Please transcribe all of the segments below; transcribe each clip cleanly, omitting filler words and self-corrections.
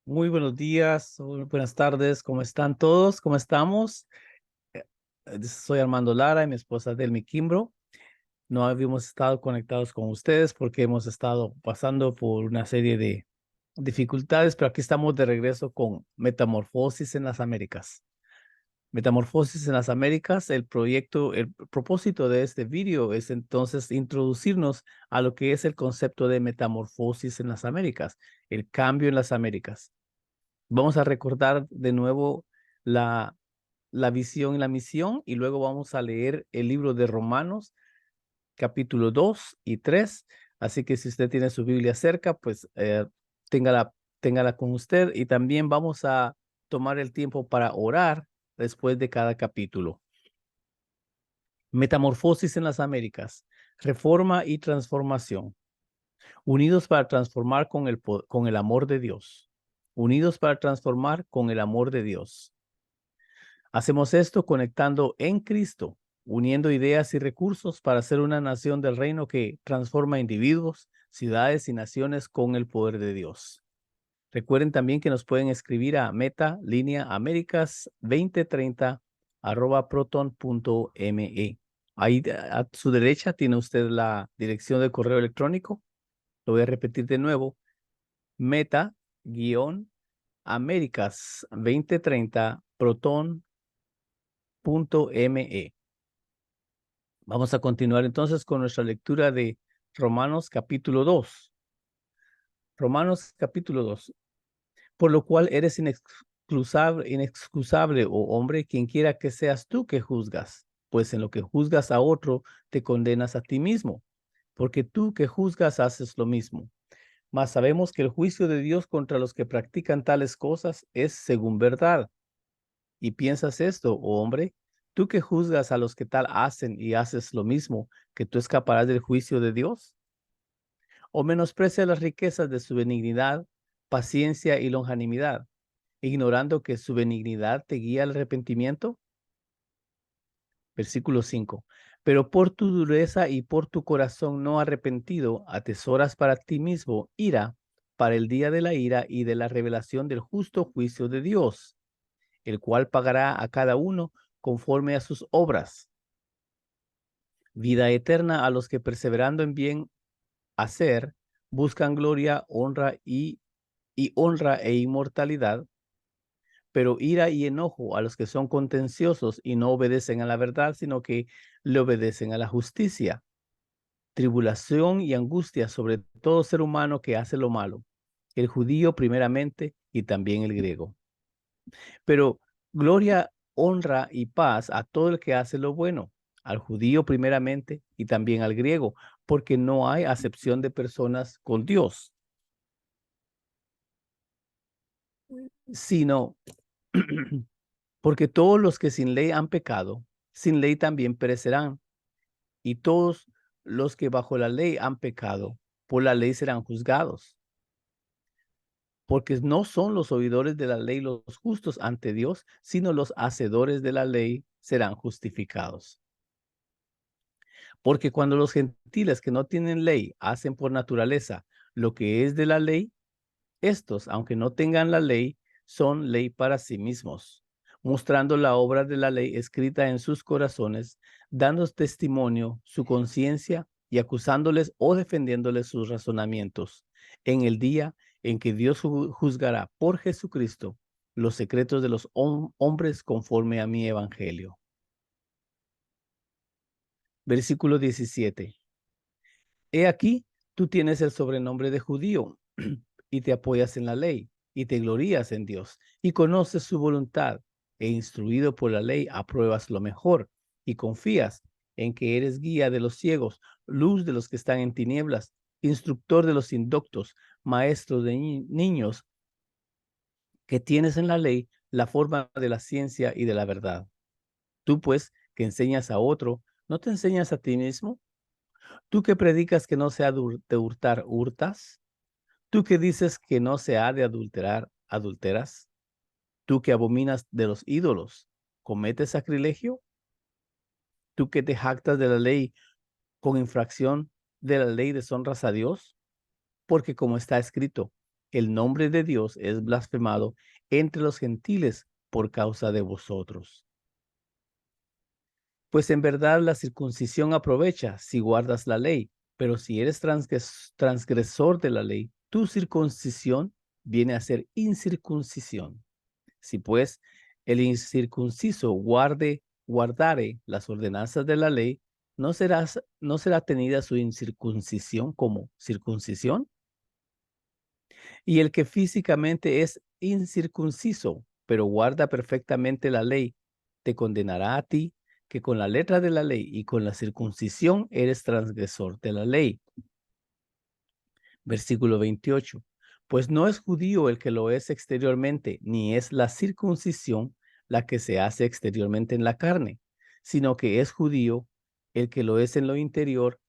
Muy buenos días, buenas tardes, ¿cómo están todos? ¿Cómo estamos? Eh, Soy Armando Lara y mi esposa Delmi Kimbro. No habíamos estado conectados con ustedes porque hemos estado pasando por una serie de dificultades, pero aquí estamos de regreso con Metamorfosis en las Américas. Metamorfosis en las Américas, el propósito de este video es entonces introducirnos a lo que es el concepto de metamorfosis en las Américas, el cambio en las Américas. Vamos a recordar de nuevo la, la visión y la misión y luego vamos a leer el libro de Romanos, capítulo 2 y 3. Así que si usted tiene su Biblia cerca, pues téngala, téngala con usted y también vamos a tomar el tiempo para orar después de cada capítulo. Metamorfosis en las Américas, reforma y transformación. Unidos para transformar con el amor de Dios. Unidos para transformar con el amor de Dios. Hacemos esto conectando en Cristo, uniendo ideas y recursos para ser una nación del reino que transforma individuos, ciudades y naciones con el poder de Dios. Recuerden también que nos pueden escribir a meta-2030@proton.me. Ahí a su derecha tiene usted la dirección de correo electrónico. Lo voy a repetir de nuevo. meta-americas2030proton.me. Vamos a continuar entonces con nuestra lectura de Romanos capítulo 2. Romanos capítulo 2. Por lo cual eres inexcusable, oh hombre, quien quiera que seas tú que juzgas, pues en lo que juzgas a otro, te condenas a ti mismo, porque tú que juzgas haces lo mismo. Mas sabemos que el juicio de Dios contra los que practican tales cosas es según verdad. Y piensas esto, oh hombre, tú que juzgas a los que tal hacen y haces lo mismo, que tú escaparás del juicio de Dios. O menosprecia las riquezas de su benignidad, paciencia y longanimidad, ignorando que su benignidad te guía al arrepentimiento. Versículo 5. Pero por tu dureza y por tu corazón no arrepentido, atesoras para ti mismo ira para el día de la ira y de la revelación del justo juicio de Dios, el cual pagará a cada uno conforme a sus obras. Vida eterna a los que perseverando en bien hacer, buscan gloria, honra e inmortalidad, pero ira y enojo a los que son contenciosos y no obedecen a la verdad, sino que le obedecen a la justicia. Tribulación y angustia sobre todo ser humano que hace lo malo, el judío primeramente y también el griego. Pero gloria, honra y paz a todo el que hace lo bueno, al judío primeramente y también al griego, porque no hay acepción de personas con Dios, sino porque todos los que sin ley han pecado, sin ley también perecerán, y todos los que bajo la ley han pecado, por la ley serán juzgados. Porque no son los oidores de la ley los justos ante Dios, sino los hacedores de la ley serán justificados. Porque cuando los gentiles que no tienen ley hacen por naturaleza lo que es de la ley, estos, aunque no tengan la ley, son ley para sí mismos, mostrando la obra de la ley escrita en sus corazones, dando testimonio su conciencia y acusándoles o defendiéndoles sus razonamientos, en el día en que Dios juzgará por Jesucristo los secretos de los hombres conforme a mi evangelio. Versículo 17. He aquí, tú tienes el sobrenombre de judío y te apoyas en la ley y te glorías en Dios y conoces su voluntad e instruido por la ley apruebas lo mejor y confías en que eres guía de los ciegos, luz de los que están en tinieblas, instructor de los indoctos, maestro de niños, que tienes en la ley la forma de la ciencia y de la verdad. Tú pues, que enseñas a otro, ¿no te enseñas a ti mismo? Tú que predicas que no se ha de hurtar, ¿hurtas? Tú que dices que no se ha de adulterar, ¿adulteras? Tú que abominas de los ídolos, ¿cometes sacrilegio? Tú que te jactas de la ley, con infracción de la ley deshonras a Dios, porque como está escrito, el nombre de Dios es blasfemado entre los gentiles por causa de vosotros. Pues en verdad la circuncisión aprovecha si guardas la ley, pero si eres transgresor de la ley, tu circuncisión viene a ser incircuncisión. Si pues el incircunciso guardare las ordenanzas de la ley, no será tenida su incircuncisión como circuncisión. Y el que físicamente es incircunciso, pero guarda perfectamente la ley, te condenará a ti, que con la letra de la ley y con la circuncisión eres transgresor de la ley. Versículo 28. Pues no es judío el que lo es exteriormente, ni es la circuncisión la que se hace exteriormente en la carne, sino que es judío el que lo es en lo interior,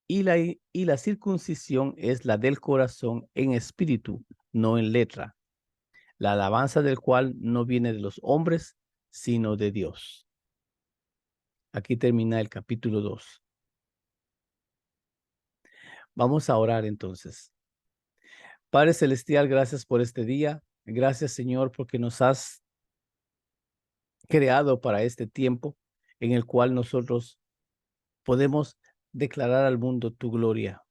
y la circuncisión es la del corazón en espíritu, no en letra, la alabanza del cual no viene de los hombres, sino de Dios. Aquí termina el capítulo 2. Vamos a orar entonces. Padre Celestial, gracias por este día. Gracias, Señor, porque nos has creado para este tiempo en el cual nosotros podemos declarar al mundo tu gloria.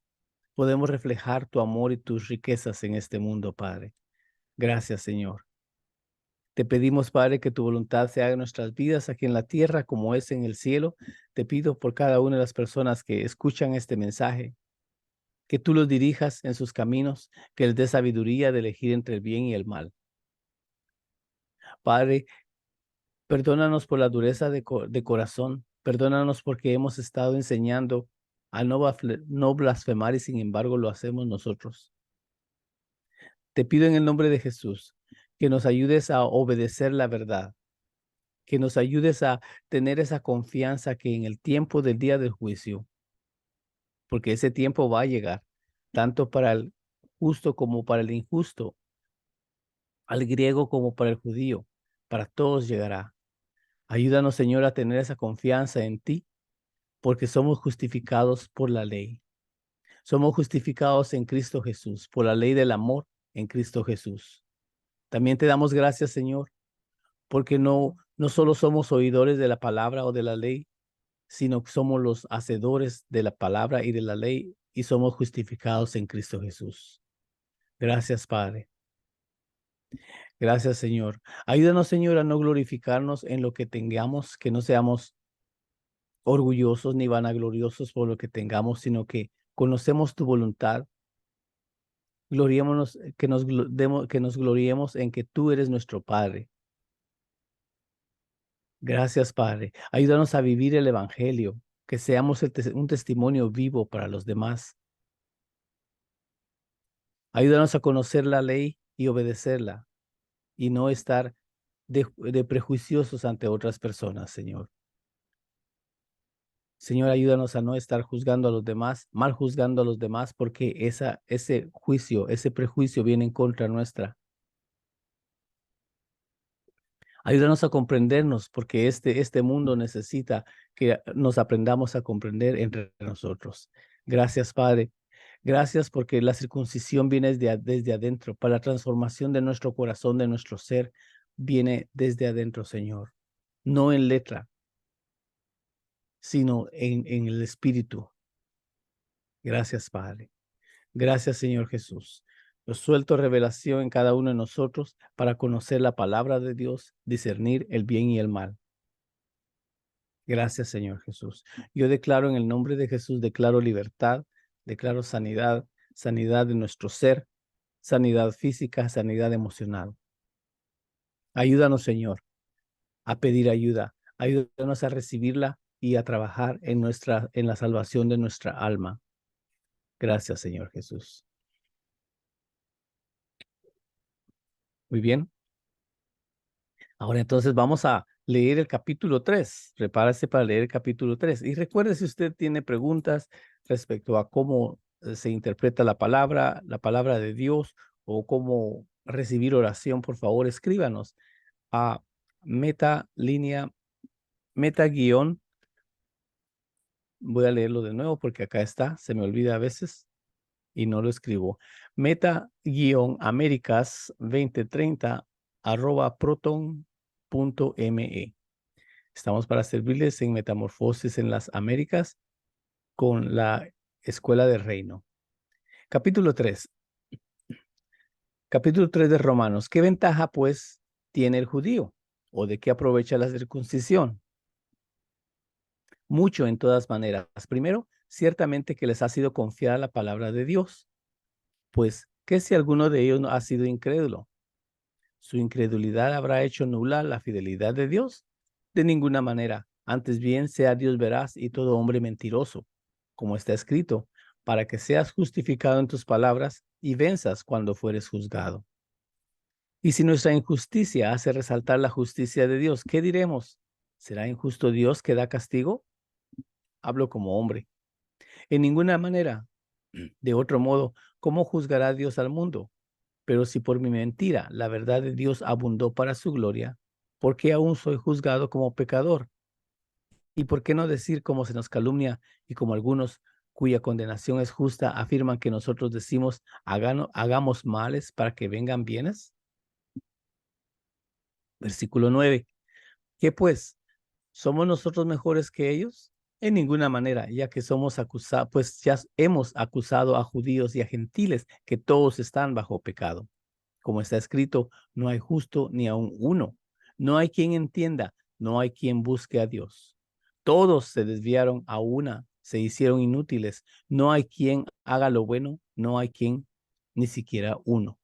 Podemos reflejar tu amor y tus riquezas en este mundo, Padre. Gracias, Señor. Te pedimos, Padre, que tu voluntad se haga en nuestras vidas aquí en la tierra como es en el cielo. Te pido por cada una de las personas que escuchan este mensaje, que tú los dirijas en sus caminos, que les dé sabiduría de elegir entre el bien y el mal. Padre, perdónanos por la dureza de corazón. Perdónanos porque hemos estado enseñando a no blasfemar y sin embargo lo hacemos nosotros. Te pido en el nombre de Jesús que nos ayudes a obedecer la verdad, que nos ayudes a tener esa confianza que en el tiempo del día del juicio, porque ese tiempo va a llegar, tanto para el justo como para el injusto, al griego como para el judío, para todos llegará. Ayúdanos, Señor, a tener esa confianza en ti, porque somos justificados por la ley. Somos justificados en Cristo Jesús, por la ley del amor en Cristo Jesús. También te damos gracias, Señor, porque no solo somos oidores de la palabra o de la ley, sino que somos los hacedores de la palabra y de la ley y somos justificados en Cristo Jesús. Gracias, Padre. Gracias, Señor. Ayúdanos, Señor, a no glorificarnos en lo que tengamos, que no seamos orgullosos ni vanagloriosos por lo que tengamos, sino que conocemos tu voluntad. Gloriémonos, que nos gloriemos en que tú eres nuestro Padre. Gracias, Padre. Ayúdanos a vivir el Evangelio, que seamos un testimonio vivo para los demás. Ayúdanos a conocer la ley y obedecerla y no estar de prejuiciosos ante otras personas, Señor. Señor, ayúdanos a no estar juzgando a los demás, mal juzgando a los demás, porque ese juicio, ese prejuicio viene en contra nuestra. Ayúdanos a comprendernos, porque este mundo necesita que nos aprendamos a comprender entre nosotros. Gracias, Padre. Gracias porque la circuncisión viene desde adentro, para la transformación de nuestro corazón, de nuestro ser, viene desde adentro, Señor. No en letra, sino en el espíritu. Gracias, Padre. Gracias, Señor Jesús. Yo suelto revelación en cada uno de nosotros para conocer la palabra de Dios, discernir el bien y el mal. Gracias, Señor Jesús. Yo declaro en el nombre de Jesús, declaro libertad, declaro sanidad, sanidad de nuestro ser, sanidad física, sanidad emocional. Ayúdanos, Señor, a pedir ayuda. Ayúdanos a recibirla y a trabajar en la salvación de nuestra alma. Gracias, Señor Jesús. Muy bien. Ahora entonces vamos a leer el capítulo 3. Prepárese para leer el capítulo 3. Y recuerde, si usted tiene preguntas respecto a cómo se interpreta la palabra de Dios, o cómo recibir oración, por favor, escríbanos a meta guión. Voy a leerlo de nuevo porque acá está, se me olvida a veces y no lo escribo. meta-americas2030 @proton.me. Estamos para servirles en Metamorfosis en las Américas con la Escuela del Reino. Capítulo 3. Capítulo 3 de Romanos. ¿Qué ventaja, pues, tiene el judío? ¿O de qué aprovecha la circuncisión? Mucho en todas maneras. Primero, ciertamente que les ha sido confiada la palabra de Dios. Pues, ¿qué si alguno de ellos no ha sido incrédulo? ¿Su incredulidad habrá hecho nula la fidelidad de Dios? De ninguna manera. Antes bien, sea Dios veraz y todo hombre mentiroso, como está escrito, para que seas justificado en tus palabras y venzas cuando fueres juzgado. Y si nuestra injusticia hace resaltar la justicia de Dios, ¿qué diremos? ¿Será injusto Dios que da castigo? Hablo como hombre. En ninguna manera. De otro modo, ¿cómo juzgará Dios al mundo? Pero si por mi mentira la verdad de Dios abundó para su gloria, ¿por qué aún soy juzgado como pecador? ¿Y por qué no decir como se nos calumnia y como algunos cuya condenación es justa afirman que nosotros decimos hagamos males para que vengan bienes? Versículo 9. ¿Qué pues? ¿Somos nosotros mejores que ellos? En ninguna manera, ya que somos acusados, pues ya hemos acusado a judíos y a gentiles que todos están bajo pecado. Como está escrito, no hay justo ni aun uno. No hay quien entienda, no hay quien busque a Dios. Todos se desviaron a una, se hicieron inútiles. No hay quien haga lo bueno, no hay quien, ni siquiera uno.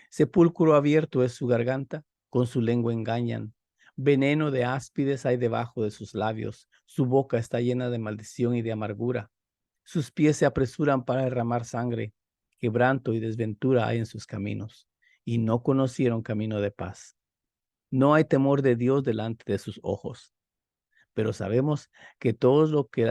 Sepulcro abierto es su garganta, con su lengua engañan. Veneno de áspides hay debajo de sus labios. Su boca está llena de maldición y de amargura. Sus pies se apresuran para derramar sangre. Quebranto y desventura hay en sus caminos, y no conocieron camino de paz. No hay temor de Dios delante de sus ojos. Pero sabemos que todo lo que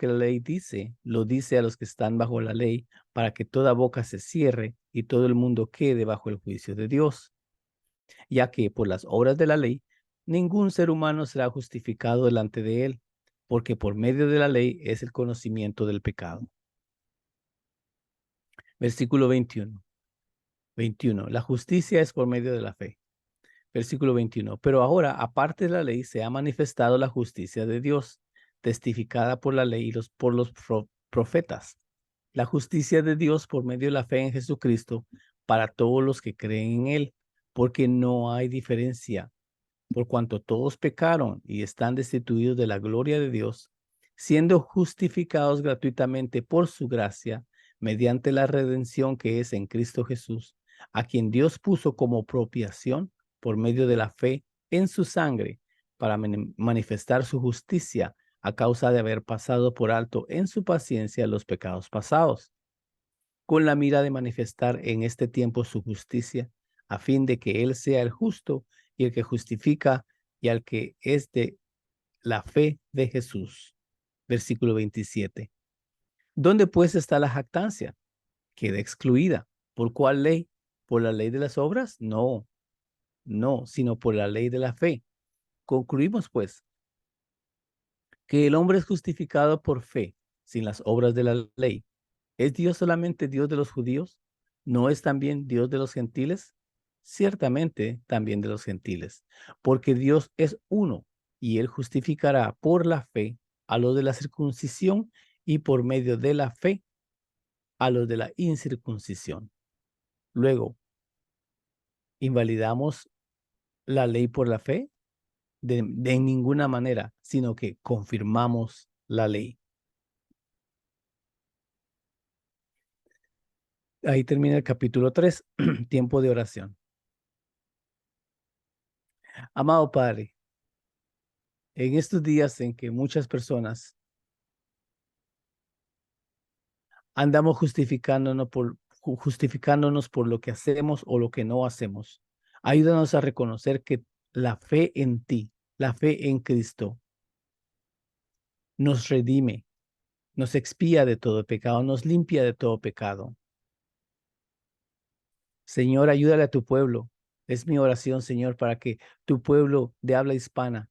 la ley dice, lo dice a los que están bajo la ley, para que toda boca se cierre y todo el mundo quede bajo el juicio de Dios. Ya que por las obras de la ley, ningún ser humano será justificado delante de él, porque por medio de la ley es el conocimiento del pecado. Versículo 21. 21. La justicia es por medio de la fe. Versículo 21. Pero ahora, aparte de la ley, se ha manifestado la justicia de Dios, testificada por la ley y por los profetas. La justicia de Dios por medio de la fe en Jesucristo para todos los que creen en Él, porque no hay diferencia, por cuanto todos pecaron y están destituidos de la gloria de Dios, siendo justificados gratuitamente por su gracia, mediante la redención que es en Cristo Jesús, a quien Dios puso como propiciación por medio de la fe en su sangre, para manifestar su justicia a causa de haber pasado por alto en su paciencia los pecados pasados, con la mira de manifestar en este tiempo su justicia, a fin de que Él sea el justo y el que justifica y al que es de la fe de Jesús. Versículo 27. ¿Dónde pues está la jactancia? Queda excluida. ¿Por cuál ley? ¿Por la ley de las obras? No, no, sino por la ley de la fe. Concluimos pues que el hombre es justificado por fe, sin las obras de la ley. ¿Es Dios solamente Dios de los judíos? ¿No es también Dios de los gentiles? Ciertamente también de los gentiles, porque Dios es uno y Él justificará por la fe a los de la circuncisión y por medio de la fe a los de la incircuncisión. Luego, ¿invalidamos la ley por la fe? De ninguna manera, sino que confirmamos la ley. Ahí termina el capítulo 3, tiempo de oración. Amado Padre, en estos días en que muchas personas andamos justificándonos por lo que hacemos o lo que no hacemos, ayúdanos a reconocer que la fe en ti, la fe en Cristo, nos redime, nos expía de todo pecado, nos limpia de todo pecado. Señor, ayúdale a tu pueblo. Es mi oración, Señor, para que tu pueblo de habla hispana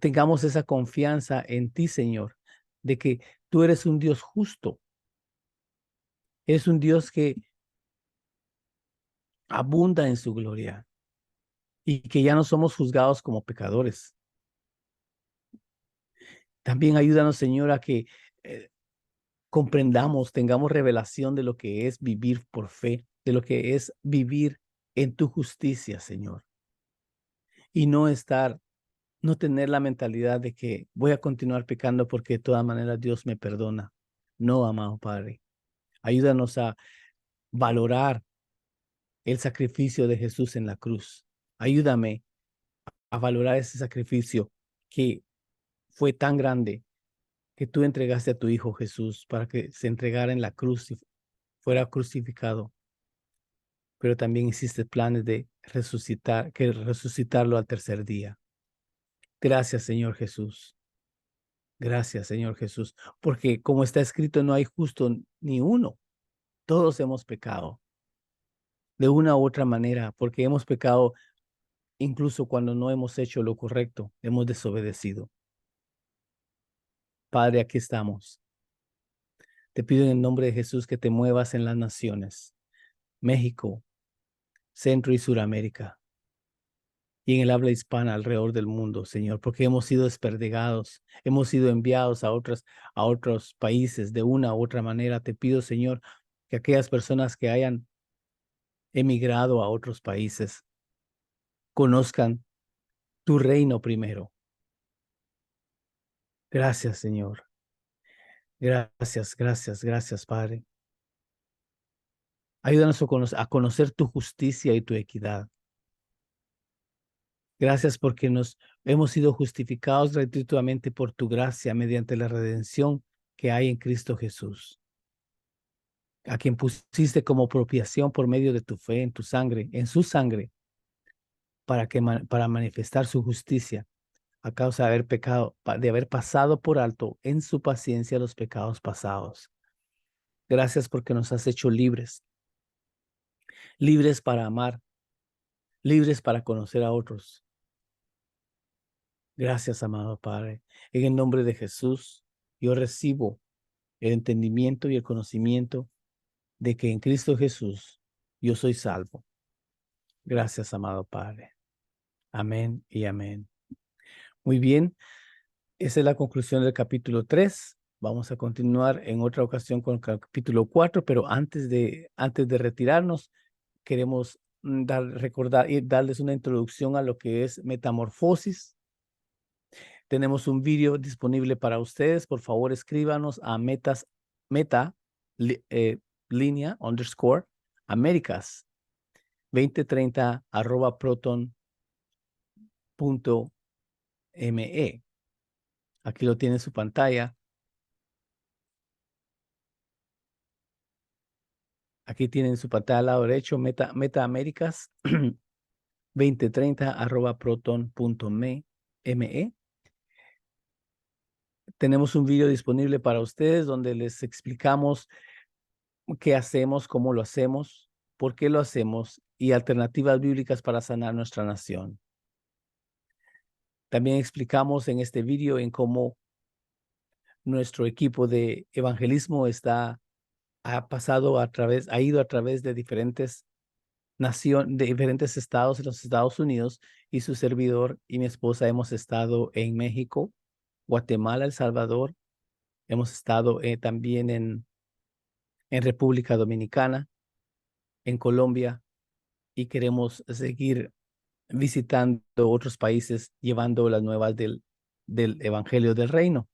tengamos esa confianza en ti, Señor, de que tú eres un Dios justo, Es un Dios que abunda en su gloria y que ya no somos juzgados como pecadores. También ayúdanos, Señor, a que comprendamos, tengamos revelación de lo que es vivir por fe, de lo que es vivir en tu justicia, Señor. Y no tener la mentalidad de que voy a continuar pecando porque de todas maneras Dios me perdona. No, amado Padre. Ayúdanos a valorar el sacrificio de Jesús en la cruz. Ayúdame a valorar ese sacrificio que fue tan grande que tú entregaste a tu Hijo Jesús para que se entregara en la cruz y fuera crucificado. Pero también hiciste planes de resucitarlo al tercer día. Gracias, Señor Jesús. Gracias, Señor Jesús, porque como está escrito, no hay justo ni uno. Todos hemos pecado de una u otra manera, porque hemos pecado incluso cuando no hemos hecho lo correcto, hemos desobedecido. Padre, aquí estamos. Te pido en el nombre de Jesús que te muevas en las naciones, México, Centro y Suramérica, y en el habla hispana alrededor del mundo, Señor, porque hemos sido desperdigados, hemos sido enviados a otros países de una u otra manera. Te pido, Señor, que aquellas personas que hayan emigrado a otros países conozcan tu reino primero. Gracias, Señor. Gracias, gracias, gracias, Padre. Ayúdanos a conocer tu justicia y tu equidad. Gracias porque nos hemos sido justificados gratuitamente por tu gracia mediante la redención que hay en Cristo Jesús, a quien pusiste como propiación por medio de tu fe en tu sangre, en su sangre, para manifestar su justicia a causa de haber pecado, de haber pasado por alto en su paciencia los pecados pasados. Gracias porque nos has hecho libres, libres para amar, libres para conocer a otros. Gracias, amado Padre. En el nombre de Jesús, yo recibo el entendimiento y el conocimiento de que en Cristo Jesús yo soy salvo. Gracias, amado Padre. Amén y amén. Muy bien, esa es la conclusión del capítulo 3. Vamos a continuar en otra ocasión con el capítulo 4, pero antes de retirarnos, queremos recordar y darles una introducción a lo que es metamorfosis. Tenemos un vídeo disponible para ustedes. Por favor, escríbanos a meta, línea, underscore, Américas 2030 proton.me. Aquí lo tiene en su pantalla. Aquí tienen su pantalla al lado derecho, Meta Américas 2030 proton.me. Tenemos un video disponible para ustedes donde les explicamos qué hacemos, cómo lo hacemos, por qué lo hacemos y alternativas bíblicas para sanar nuestra nación. También explicamos en este video en cómo nuestro equipo de evangelismo ha ido a través de diferentes de diferentes estados en los Estados Unidos, y su servidor y mi esposa hemos estado en México, Guatemala, El Salvador, hemos estado también en República Dominicana, en Colombia, y queremos seguir visitando otros países, llevando las nuevas del Evangelio del Reino.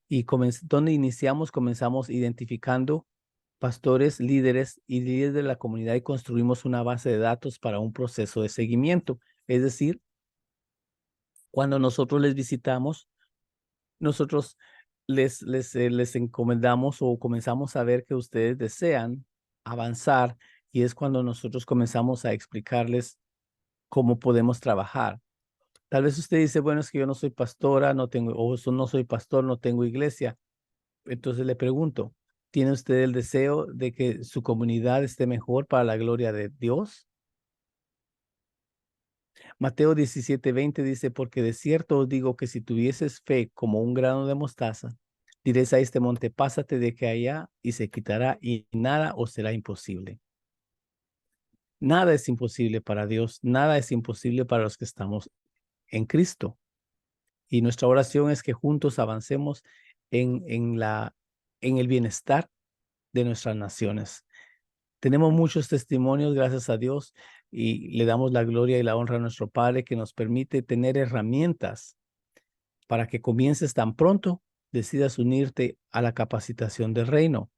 Y donde comenzamos identificando pastores, líderes y líderes de la comunidad, y construimos una base de datos para un proceso de seguimiento. Es decir, cuando nosotros les visitamos, nosotros les encomendamos o comenzamos a ver que ustedes desean avanzar, y es cuando nosotros comenzamos a explicarles cómo podemos trabajar. Tal vez usted dice, bueno, es que yo no soy pastora, no soy pastor, no tengo iglesia. Entonces le pregunto, ¿tiene usted el deseo de que su comunidad esté mejor para la gloria de Dios? Mateo 17:20 dice, porque de cierto os digo que si tuvieses fe como un grano de mostaza, Diréis a este monte, pásate de que allá, y se quitará, y nada os será imposible. Nada es imposible para Dios, nada es imposible para los que estamos en Cristo. Y nuestra oración es que juntos avancemos en el bienestar de nuestras naciones. Tenemos muchos testimonios, gracias a Dios, y le damos la gloria y la honra a nuestro Padre que nos permite tener herramientas para que comiences tan pronto decidas unirte a la capacitación del reino.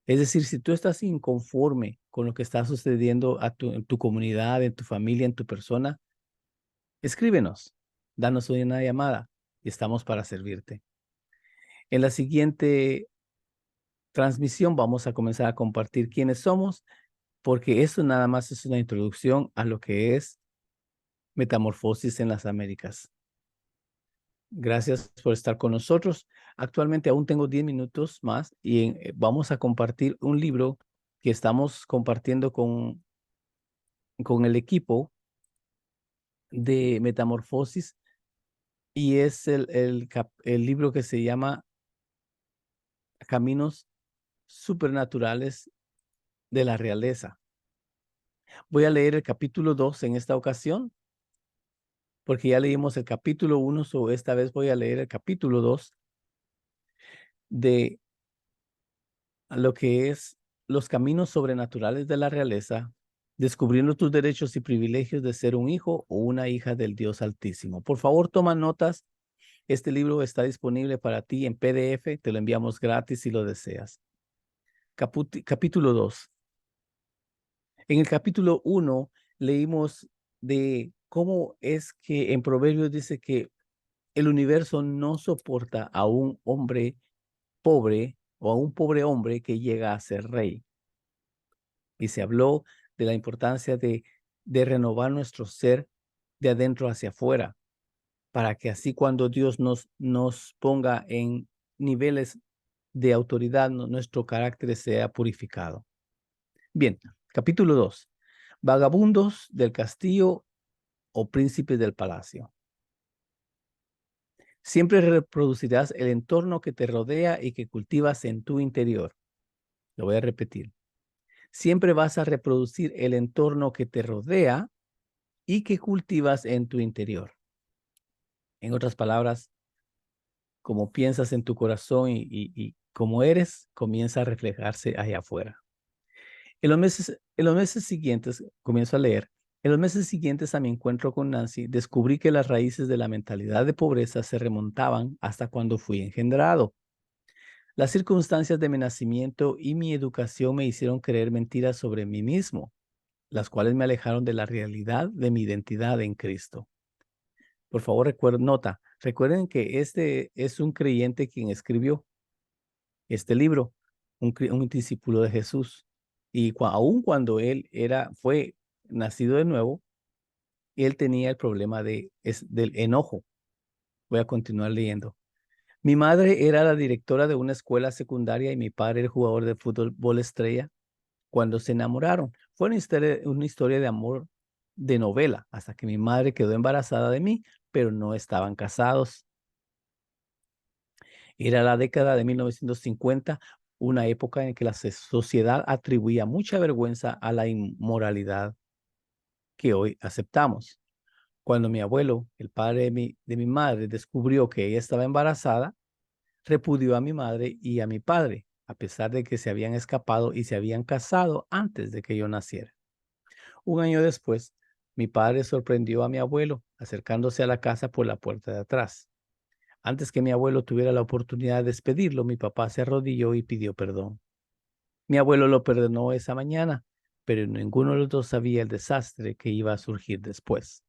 Es decir, si tú estás inconforme con lo que está sucediendo en tu comunidad, en tu familia, en tu persona, escríbenos, danos una llamada y estamos para servirte. En la siguiente transmisión vamos a comenzar a compartir quiénes somos, porque eso nada más es una introducción a lo que es Metamorfosis en las Américas. Gracias por estar con nosotros. Actualmente aún tengo 10 minutos más y vamos a compartir un libro que estamos compartiendo con el equipo de Metamorfosis y es el libro que se llama Caminos Supernaturales de la Realeza. Voy a leer el capítulo 2 en esta ocasión, porque ya leímos el capítulo 1, so esta vez voy a leer el capítulo 2 de lo que es los caminos sobrenaturales de la realeza, descubriendo tus derechos y privilegios de ser un hijo o una hija del Dios Altísimo. Por favor, toma notas. Este libro está disponible para ti en PDF, te lo enviamos gratis si lo deseas. Capítulo 2. En el capítulo 1 leímos de cómo es que en Proverbios dice que el universo no soporta a un hombre pobre o a un pobre hombre que llega a ser rey. Y se habló de la importancia de renovar nuestro ser de adentro hacia afuera, para que así cuando Dios nos ponga en niveles de autoridad, nuestro carácter sea purificado. Bien, capítulo 2. Vagabundos del castillo o príncipes del palacio. Siempre reproducirás el entorno que te rodea y que cultivas en tu interior. Lo voy a repetir. Siempre vas a reproducir el entorno que te rodea y que cultivas en tu interior. En otras palabras, como piensas en tu corazón y como eres, comienza a reflejarse allá afuera. En los meses siguientes, comienzo a leer, en los meses siguientes a mi encuentro con Nancy, descubrí que las raíces de la mentalidad de pobreza se remontaban hasta cuando fui engendrado. Las circunstancias de mi nacimiento y mi educación me hicieron creer mentiras sobre mí mismo, las cuales me alejaron de la realidad de mi identidad en Cristo. Por favor, recuerden que este es un creyente quien escribió este libro, un discípulo de Jesús. Y aun cuando él fue nacido de nuevo, él tenía el problema del enojo. Voy a continuar leyendo. Mi madre era la directora de una escuela secundaria y mi padre el jugador de fútbol estrella. Cuando se enamoraron, fue una historia de amor de novela, hasta que mi madre quedó embarazada de mí, pero no estaban casados. Era la década de 1950, una época en que la sociedad atribuía mucha vergüenza a la inmoralidad que hoy aceptamos. Cuando mi abuelo, el padre de mi madre, descubrió que ella estaba embarazada, repudió a mi madre y a mi padre, a pesar de que se habían escapado y se habían casado antes de que yo naciera. Un año después, mi padre sorprendió a mi abuelo acercándose a la casa por la puerta de atrás. Antes que mi abuelo tuviera la oportunidad de despedirlo, mi papá se arrodilló y pidió perdón. Mi abuelo lo perdonó esa mañana, pero ninguno de los dos sabía el desastre que iba a surgir después.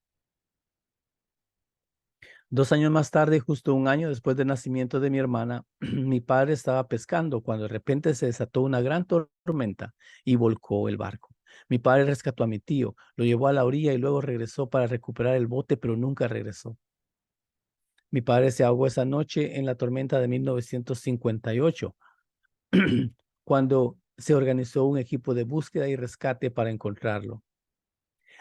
2 años más tarde, justo un año después del nacimiento de mi hermana, mi padre estaba pescando cuando de repente se desató una gran tormenta y volcó el barco. Mi padre rescató a mi tío, lo llevó a la orilla y luego regresó para recuperar el bote, pero nunca regresó. Mi padre se ahogó esa noche en la tormenta de 1958, cuando se organizó un equipo de búsqueda y rescate para encontrarlo.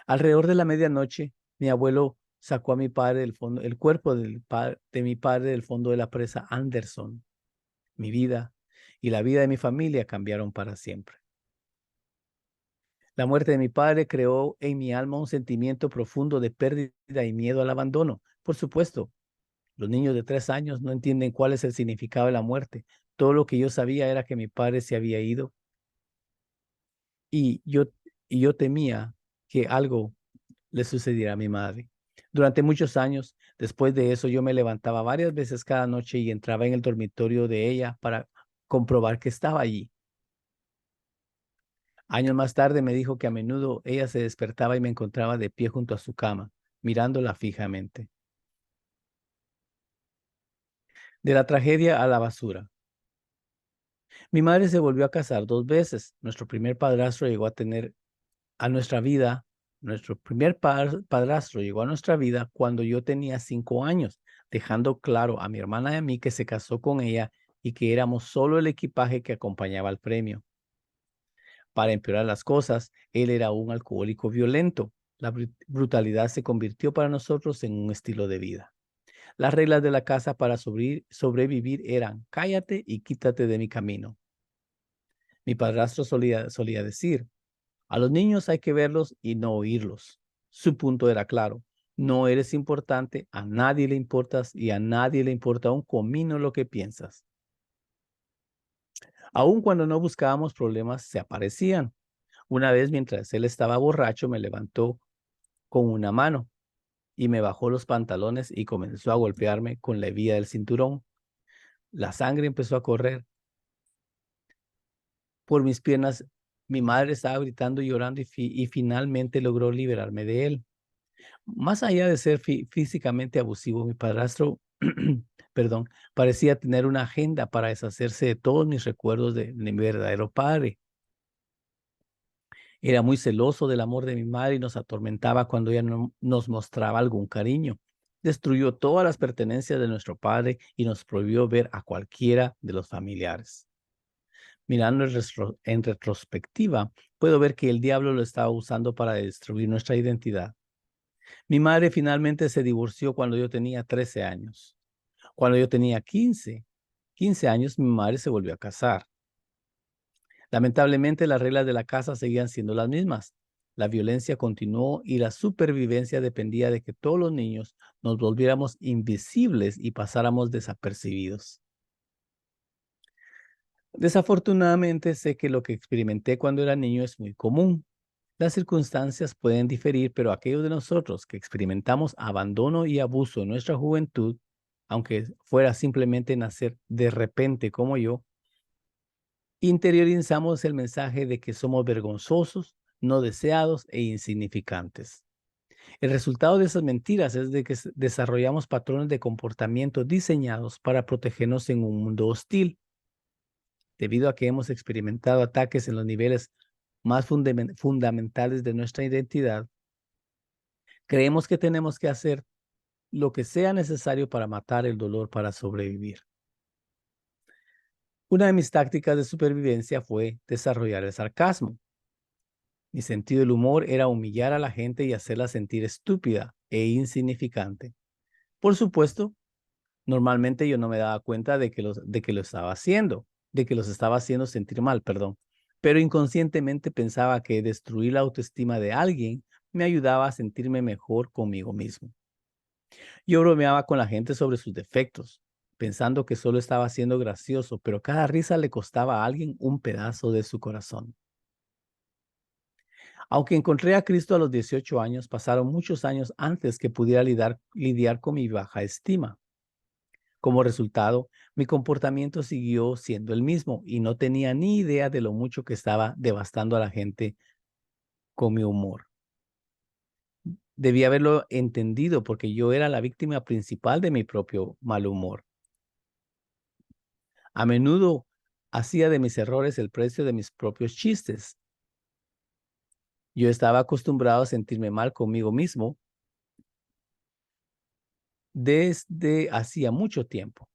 Alrededor de la medianoche, mi abuelo sacó a mi padre del fondo, el cuerpo de mi padre del fondo de la presa Anderson. mi vida y la vida de mi familia cambiaron para siempre. La muerte de mi padre creó en mi alma un sentimiento profundo de pérdida y miedo al abandono. Por supuesto, los niños de 3 años no entienden cuál es el significado de la muerte. Todo lo que yo sabía era que mi padre se había ido y yo temía que algo le sucediera a mi madre. Durante muchos años, después de eso, yo me levantaba varias veces cada noche y entraba en el dormitorio de ella para comprobar que estaba allí. Años más tarde me dijo que a menudo ella se despertaba y me encontraba de pie junto a su cama, mirándola fijamente. De la tragedia a la basura. Mi madre se volvió a casar 2 veces. Nuestro primer padrastro llegó a tener a nuestra vida, nuestro primer padrastro llegó a nuestra vida cuando yo tenía 5 años, dejando claro a mi hermana y a mí que se casó con ella y que éramos solo el equipaje que acompañaba al premio. Para empeorar las cosas, él era un alcohólico violento. La brutalidad se convirtió para nosotros en un estilo de vida. Las reglas de la casa para sobrevivir eran cállate y quítate de mi camino. Mi padrastro solía decir, a los niños hay que verlos y no oírlos. Su punto era claro, no eres importante, a nadie le importas y a nadie le importa un comino lo que piensas. Aun cuando no buscábamos problemas, se aparecían. Una vez mientras él estaba borracho, me levantó con una mano y me bajó los pantalones y comenzó a golpearme con la hebilla del cinturón. La sangre empezó a correr por mis piernas. Mi madre estaba gritando y llorando y finalmente logró liberarme de él. Más allá de ser físicamente abusivo, mi padrastro, perdón, parecía tener una agenda para deshacerse de todos mis recuerdos de mi verdadero padre. Era muy celoso del amor de mi madre y nos atormentaba cuando ella no nos mostraba algún cariño. Destruyó todas las pertenencias de nuestro padre y nos prohibió ver a cualquiera de los familiares. Mirando en retrospectiva, puedo ver que el diablo lo estaba usando para destruir nuestra identidad. Mi madre finalmente se divorció cuando yo tenía 13 años. Cuando yo tenía 15 años, mi madre se volvió a casar. Lamentablemente, las reglas de la casa seguían siendo las mismas. La violencia continuó y la supervivencia dependía de que todos los niños nos volviéramos invisibles y pasáramos desapercibidos. Desafortunadamente, sé que lo que experimenté cuando era niño es muy común. Las circunstancias pueden diferir, pero aquellos de nosotros que experimentamos abandono y abuso en nuestra juventud, aunque fuera simplemente nacer de repente como yo, interiorizamos el mensaje de que somos vergonzosos, no deseados e insignificantes. El resultado de esas mentiras es de que desarrollamos patrones de comportamiento diseñados para protegernos en un mundo hostil. Debido a que hemos experimentado ataques en los niveles más fundamentales de nuestra identidad, creemos que tenemos que hacer lo que sea necesario para matar el dolor para sobrevivir. Una de mis tácticas de supervivencia fue desarrollar el sarcasmo. Mi sentido del humor era humillar a la gente y hacerla sentir estúpida e insignificante. Por supuesto, normalmente yo no me daba cuenta de que lo estaba haciendo, de que los estaba haciendo sentir mal, perdón. Pero inconscientemente pensaba que destruir la autoestima de alguien me ayudaba a sentirme mejor conmigo mismo. Yo bromeaba con la gente sobre sus defectos, pensando que solo estaba siendo gracioso, pero cada risa le costaba a alguien un pedazo de su corazón. Aunque encontré a Cristo a los 18 años, pasaron muchos años antes que pudiera lidiar con mi baja estima. Como resultado, mi comportamiento siguió siendo el mismo y no tenía ni idea de lo mucho que estaba devastando a la gente con mi humor. Debía haberlo entendido porque yo era la víctima principal de mi propio mal humor. A menudo hacía de mis errores el precio de mis propios chistes. Yo estaba acostumbrado a sentirme mal conmigo mismo desde hacía mucho tiempo.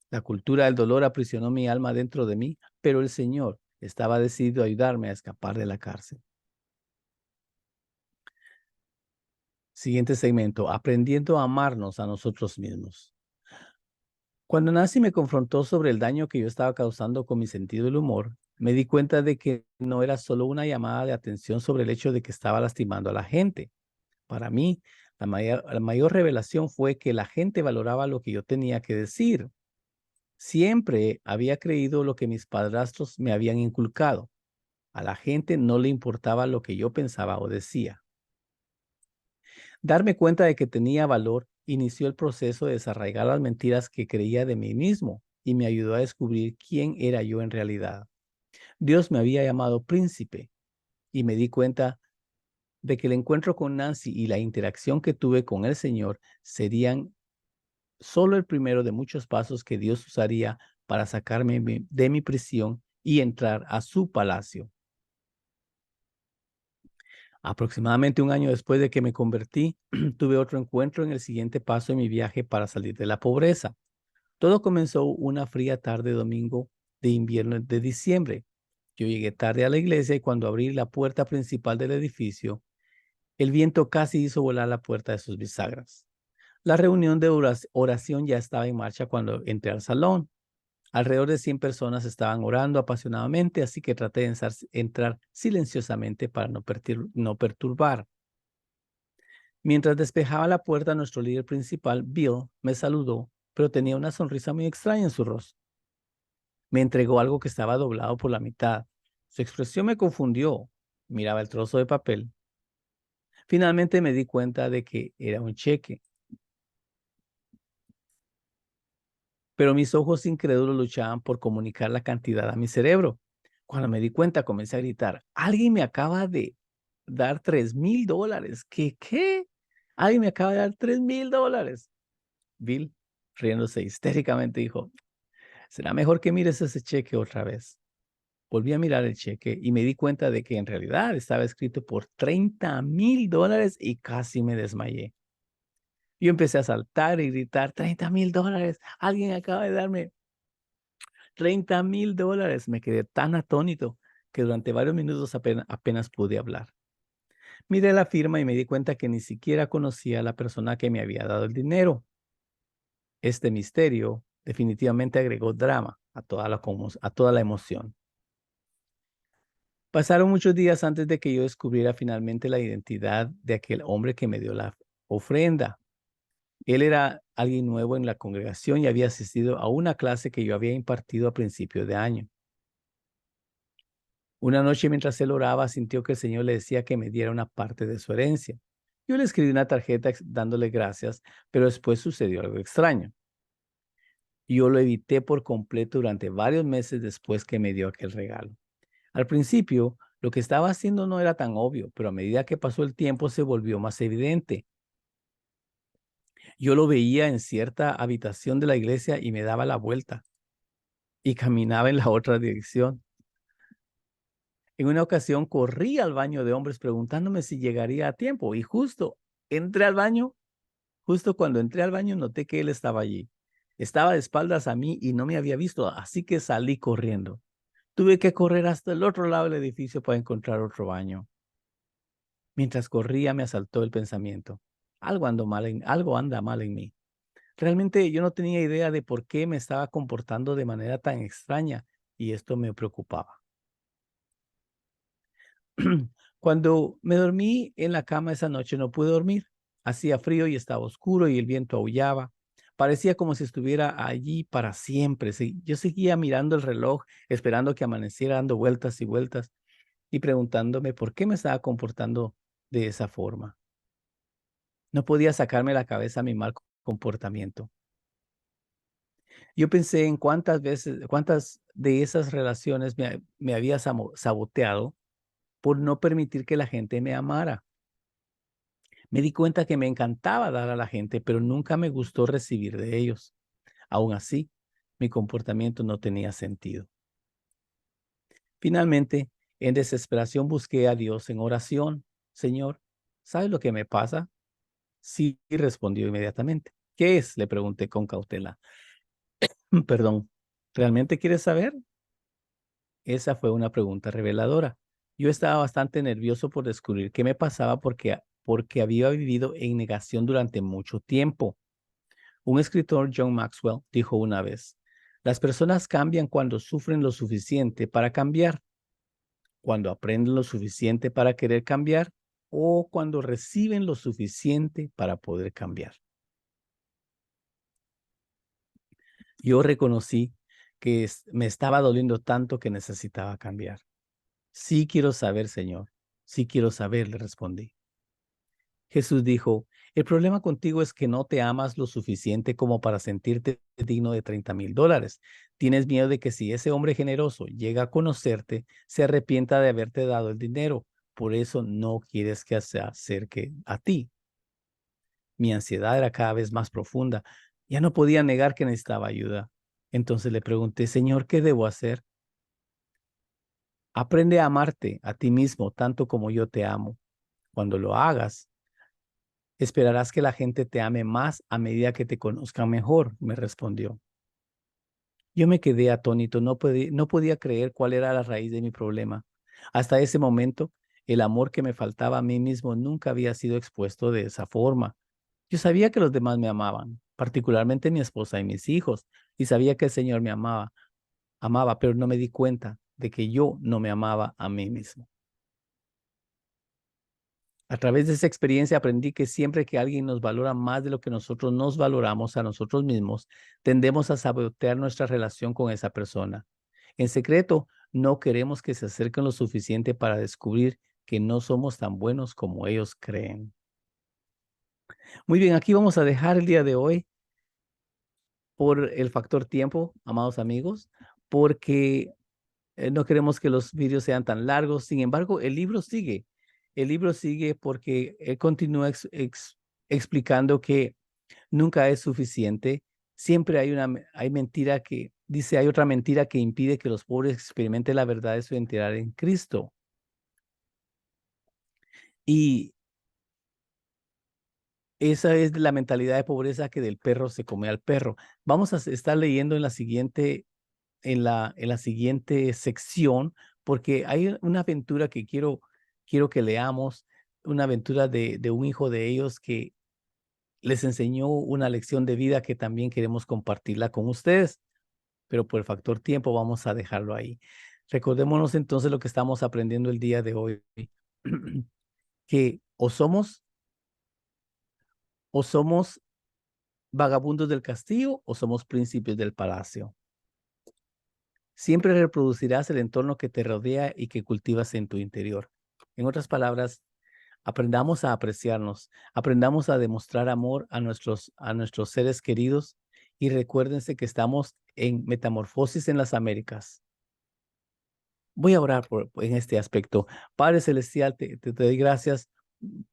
La cultura del dolor aprisionó mi alma dentro de mí, pero el Señor estaba decidido a ayudarme a escapar de la cárcel. Siguiente segmento, aprendiendo a amarnos a nosotros mismos. Cuando Nancy me confrontó sobre el daño que yo estaba causando con mi sentido del humor, me di cuenta de que no era solo una llamada de atención sobre el hecho de que estaba lastimando a la gente. Para mí, la mayor revelación fue que la gente valoraba lo que yo tenía que decir. Siempre había creído lo que mis padrastros me habían inculcado. A la gente no le importaba lo que yo pensaba o decía. Darme cuenta de que tenía valor inició el proceso de desarraigar las mentiras que creía de mí mismo y me ayudó a descubrir quién era yo en realidad. Dios me había llamado príncipe y me di cuenta de que el encuentro con Nancy y la interacción que tuve con el Señor serían solo el primero de muchos pasos que Dios usaría para sacarme de mi prisión y entrar a su palacio. Aproximadamente un año después de que me convertí, tuve otro encuentro en el siguiente paso de mi viaje para salir de la pobreza. Todo comenzó una fría tarde domingo de invierno de diciembre. Yo llegué tarde a la iglesia y cuando abrí la puerta principal del edificio, el viento casi hizo volar la puerta de sus bisagras. La reunión de oración ya estaba en marcha cuando entré al salón. Alrededor de 100 personas estaban orando apasionadamente, así que traté de entrar silenciosamente para no perturbar. Mientras despejaba la puerta, nuestro líder principal, Bill, me saludó, pero tenía una sonrisa muy extraña en su rostro. Me entregó algo que estaba doblado por la mitad. Su expresión me confundió. Miraba el trozo de papel. Finalmente me di cuenta de que era un cheque, pero mis ojos incrédulos luchaban por comunicar la cantidad a mi cerebro. Cuando me di cuenta, comencé a gritar, alguien me acaba de dar $3,000. ¿Qué? Alguien me acaba de dar $3,000. Bill, riéndose histéricamente, dijo, será mejor que mires ese cheque otra vez. Volví a mirar el cheque y me di cuenta de que en realidad estaba escrito por $30,000 y casi me desmayé. Yo empecé a saltar y gritar, $30,000, alguien acaba de darme $30,000. Me quedé tan atónito que durante varios minutos apenas pude hablar. Miré la firma y me di cuenta que ni siquiera conocía a la persona que me había dado el dinero. Este misterio definitivamente agregó drama a toda la emoción. Pasaron muchos días antes de que yo descubriera finalmente la identidad de aquel hombre que me dio la ofrenda. Él era alguien nuevo en la congregación y había asistido a una clase que yo había impartido a principio de año. Una noche mientras él oraba, sintió que el Señor le decía que me diera una parte de su herencia. Yo le escribí una tarjeta dándole gracias, pero después sucedió algo extraño. Yo lo evité por completo durante varios meses después que me dio aquel regalo. Al principio, lo que estaba haciendo no era tan obvio, pero a medida que pasó el tiempo se volvió más evidente. Yo lo veía en cierta habitación de la iglesia y me daba la vuelta y caminaba en la otra dirección. En una ocasión corrí al baño de hombres preguntándome si llegaría a tiempo y entré al baño, justo cuando entré al baño noté que él estaba allí. Estaba de espaldas a mí y no me había visto, así que salí corriendo. Tuve que correr hasta el otro lado del edificio para encontrar otro baño. Mientras corría me asaltó el pensamiento. Algo anda mal en mí. Realmente yo no tenía idea de por qué me estaba comportando de manera tan extraña y esto me preocupaba. Cuando me dormí en la cama esa noche no pude dormir. Hacía frío y estaba oscuro y el viento aullaba. Parecía como si estuviera allí para siempre. Yo seguía mirando el reloj, esperando que amaneciera dando vueltas y vueltas y preguntándome por qué me estaba comportando de esa forma. No podía sacarme de la cabeza mi mal comportamiento. Yo pensé en cuántas de esas relaciones me había saboteado por no permitir que la gente me amara. Me di cuenta que me encantaba dar a la gente, pero nunca me gustó recibir de ellos. Aún así, mi comportamiento no tenía sentido. Finalmente, en desesperación busqué a Dios en oración. Señor, ¿sabes lo que me pasa? Sí, respondió inmediatamente. ¿Qué es? Le pregunté con cautela. Perdón, ¿realmente quieres saber? Esa fue una pregunta reveladora. Yo estaba bastante nervioso por descubrir qué me pasaba porque había vivido en negación durante mucho tiempo. Un escritor, John Maxwell, dijo una vez, las personas cambian cuando sufren lo suficiente para cambiar, cuando aprenden lo suficiente para querer cambiar o cuando reciben lo suficiente para poder cambiar. Yo reconocí que me estaba doliendo tanto que necesitaba cambiar. Sí quiero saber, Señor. Sí quiero saber, le respondí. Jesús dijo, el problema contigo es que no te amas lo suficiente como para sentirte digno de $30,000. Tienes miedo de que si ese hombre generoso llega a conocerte, se arrepienta de haberte dado el dinero. Por eso no quieres que se acerque a ti. Mi ansiedad era cada vez más profunda. Ya no podía negar que necesitaba ayuda. Entonces le pregunté, Señor, ¿qué debo hacer? Aprende a amarte a ti mismo tanto como yo te amo. Cuando lo hagas, esperarás que la gente te ame más a medida que te conozcan mejor, me respondió. Yo me quedé atónito, no podía creer cuál era la raíz de mi problema. Hasta ese momento, el amor que me faltaba a mí mismo nunca había sido expuesto de esa forma. Yo sabía que los demás me amaban, particularmente mi esposa y mis hijos, y sabía que el Señor me amaba, pero no me di cuenta de que yo no me amaba a mí mismo. A través de esa experiencia aprendí que siempre que alguien nos valora más de lo que nosotros nos valoramos a nosotros mismos, tendemos a sabotear nuestra relación con esa persona. En secreto, no queremos que se acerquen lo suficiente para descubrir que no somos tan buenos como ellos creen. Muy bien, aquí vamos a dejar el día de hoy por el factor tiempo, amados amigos, porque no queremos que los vídeos sean tan largos. Sin embargo, el libro sigue. El libro sigue porque él continúa explicando que nunca es suficiente. Siempre hay mentira que dice, hay otra mentira que impide que los pobres experimenten la verdad de su identidad en Cristo. Y esa es la mentalidad de pobreza que del perro se come al perro. Vamos a estar leyendo en la siguiente sección, porque hay una aventura que quiero que leamos, una aventura de un hijo de ellos que les enseñó una lección de vida que también queremos compartirla con ustedes, pero por el factor tiempo vamos a dejarlo ahí. Recordémonos entonces lo que estamos aprendiendo el día de hoy, que o somos vagabundos del castillo o somos príncipes del palacio. Siempre reproducirás el entorno que te rodea y que cultivas en tu interior. En otras palabras, aprendamos a apreciarnos, aprendamos a demostrar amor a nuestros seres queridos y recuérdense que estamos en Metamorfosis en las Américas. Voy a orar en este aspecto. Padre Celestial, te doy gracias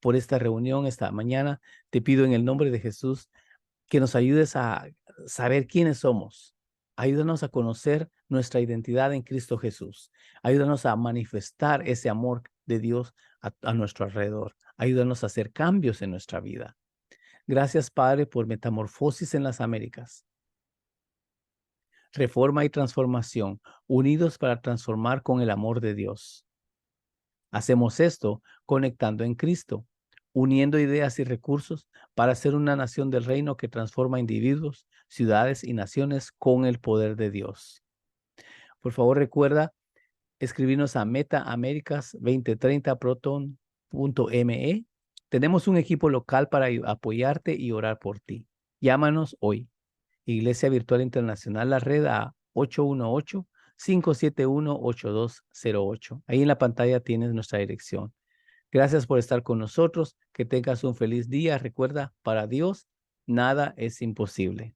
por esta reunión esta mañana. Te pido en el nombre de Jesús que nos ayudes a saber quiénes somos. Ayúdanos a conocer nuestra identidad en Cristo Jesús. Ayúdanos a manifestar ese amor de Dios a nuestro alrededor. Ayúdanos a hacer cambios en nuestra vida. Gracias, Padre, por Metamorfosis en las Américas. Reforma y transformación, unidos para transformar con el amor de Dios. Hacemos esto conectando en Cristo, uniendo ideas y recursos para ser una nación del reino que transforma individuos, ciudades y naciones con el poder de Dios. Por favor, recuerda escribirnos a metaaméricas2030proton.me. Tenemos un equipo local para apoyarte y orar por ti. Llámanos hoy. Iglesia Virtual Internacional, la red a 818-571-8208. Ahí en la pantalla tienes nuestra dirección. Gracias por estar con nosotros. Que tengas un feliz día. Recuerda, para Dios, nada es imposible.